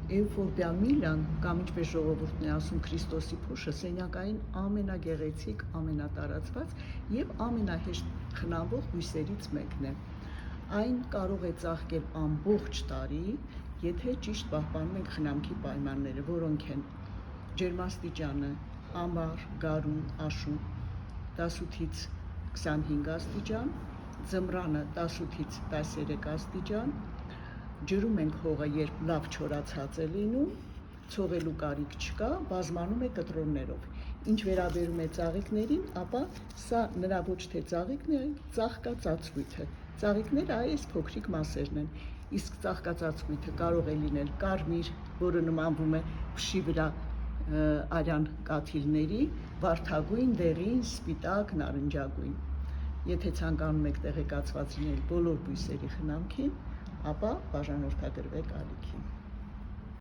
Էուֆորբիա միլան կամ ինչպես ժողովուրդն է ասում Քրիստոսի փուշը սենյակային ամենագեղեցիկ, ամենատարածված եւ ամենահեշտ խնամվող բույսերից մեկն է։ Այն կարող է ծաղկել ամբողջ տարի, եթե ճիշտ պահպանում ենք խնամքի պայմանները, որոնք են ջերմաստիճանը ամառ, գարուն, աշուն 18-ից 25 աստիճան, ձմռանը 18-ից 13 աստիճան, ջրում ենք հողը, երբ լավ չորացած է լինում, ցողելու կարիք չկա, բազմանում է կտրոններով։ Ինչ վերաբերում է ծաղիկներին, ապա սա նրա ոչ թե ծաղիկն է, այլ ծաղկածածկույթը։ Ծաղիկները այս փոքրիկ մասերն են, իսկ ծաղկածածկույթը կարող է լինել կարմիր, որը նմանվում է փշի վրա արյան կաթիլների, վարդագույն, դեղին, սպիտակ, նարնջագույն։ Եթե ցանկանում եք տեղեկացված լինել բոլոր բույսերի խնամքին, ապա բաժանորդագրվեք ալիքին։